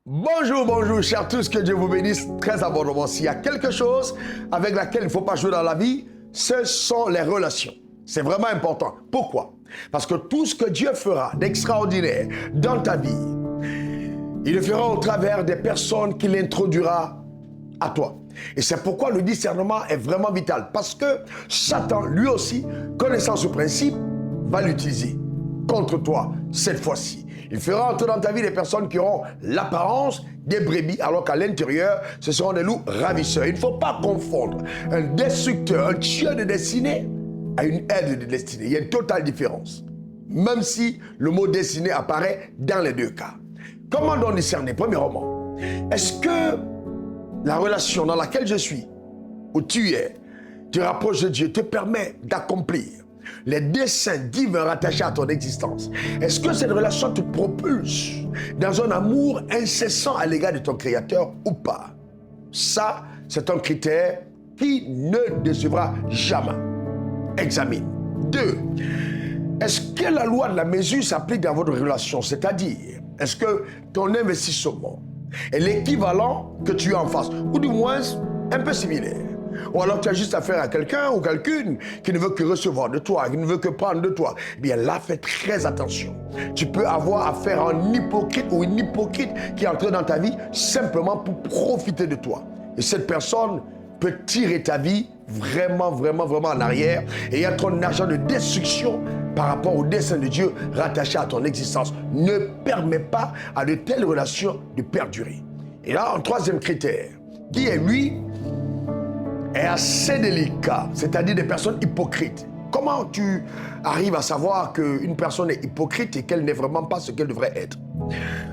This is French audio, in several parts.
Bonjour, bonjour, chers tous, que Dieu vous bénisse très abondamment. S'il y a quelque chose avec laquelle il ne faut pas jouer dans la vie, ce sont les relations. C'est vraiment important. Pourquoi? Parce que tout ce que Dieu fera d'extraordinaire dans ta vie, il le fera au travers des personnes qu'il introduira à toi. Et c'est pourquoi le discernement est vraiment vital. Parce que Satan, lui aussi, connaissant ce principe, va l'utiliser contre toi cette fois-ci. Il fera entrer dans ta vie des personnes qui auront l'apparence des brebis, alors qu'à l'intérieur, ce seront des loups ravisseurs. Il ne faut pas confondre un destructeur, un tueur de destinée, à une aide de destinée. Il y a une totale différence. Même si le mot destinée apparaît dans les deux cas. Comment donc discerner? Premièrement, est-ce que la relation dans laquelle je suis, où tu es, te rapproche de Dieu, te permet d'accomplir les desseins divins rattachés à ton existence? Est-ce que cette relation te propulse dans un amour incessant à l'égard de ton Créateur ou pas? Ça, c'est un critère qui ne décevra jamais. Examine. 2. Est-ce que la loi de la mesure s'applique dans votre relation? C'est-à-dire, est-ce que ton investissement est l'équivalent que tu as en face, ou du moins un peu similaire? Ou alors tu as juste affaire à quelqu'un ou quelqu'une qui ne veut que recevoir de toi, qui ne veut que prendre de toi. Eh bien là, fais très attention. Tu peux avoir affaire à un hypocrite ou une hypocrite qui entre dans ta vie simplement pour profiter de toi. Et cette personne peut tirer ta vie vraiment en arrière et être un agent de destruction par rapport au dessein de Dieu rattaché à ton existence. Ne permets pas à de telles relations de perdurer. Et là, un troisième critère, qui est lui, est assez délicat, c'est-à-dire des personnes hypocrites. Comment tu arrives à savoir qu'une personne est hypocrite et qu'elle n'est vraiment pas ce qu'elle devrait être?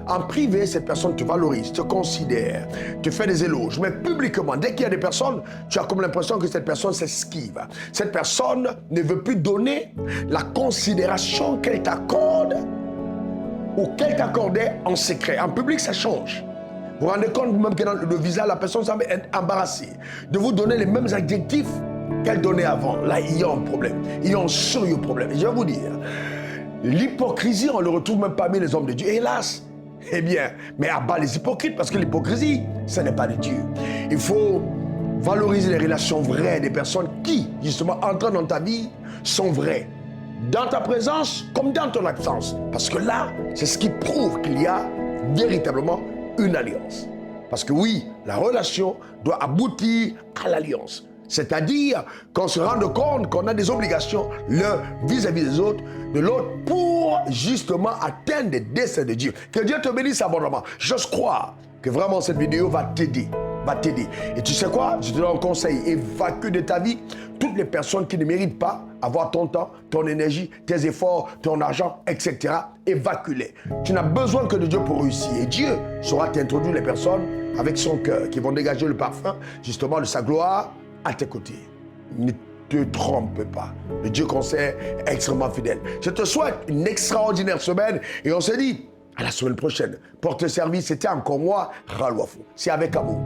En privé, cette personne te valorise, te considère, te fait des éloges, mais publiquement, dès qu'il y a des personnes, tu as comme l'impression que cette personne s'esquive. Cette personne ne veut plus donner la considération qu'elle t'accorde ou qu'elle t'accordait en secret. En public, ça change. Vous vous rendez compte même que dans le visage, la personne semble être embarrassée de vous donner les mêmes adjectifs qu'elle donnait avant. Là, il y a un problème. Il y a un sérieux problème. Et je vais vous dire, l'hypocrisie, on ne le retrouve même parmi les hommes de Dieu. Hélas, eh bien, mais à bas les hypocrites, parce que l'hypocrisie, ce n'est pas de Dieu. Il faut valoriser les relations vraies des personnes qui, justement, entrant dans ta vie, sont vraies. Dans ta présence comme dans ton absence. Parce que là, c'est ce qui prouve qu'il y a véritablement une alliance. Parce que oui, la relation doit aboutir à l'alliance. C'est-à-dire qu'on se rende compte qu'on a des obligations l'un vis-à-vis des autres, de l'autre, pour justement atteindre les desseins de Dieu. Que Dieu te bénisse abondamment. J'ose croire que vraiment cette vidéo va t'aider. Et tu sais quoi? Je te donne un conseil. Évacue de ta vie toutes les personnes qui ne méritent pas avoir ton temps, ton énergie, tes efforts, ton argent, etc. Évacue-les. Tu n'as besoin que de Dieu pour réussir. Et Dieu saura t'introduire les personnes avec son cœur, qui vont dégager le parfum, justement, de sa gloire à tes côtés. Ne te trompe pas. Le Dieu qu'on sait est extrêmement fidèle. Je te souhaite une extraordinaire semaine et on se dit à la semaine prochaine. Pour te servir, c'était encore moi, Ralwafou. C'est avec amour.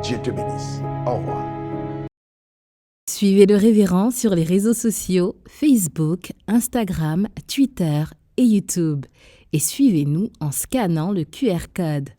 Dieu te bénisse. Au revoir. Suivez le révérend sur les réseaux sociaux, Facebook, Instagram, Twitter et YouTube. Et suivez-nous en scannant le QR code.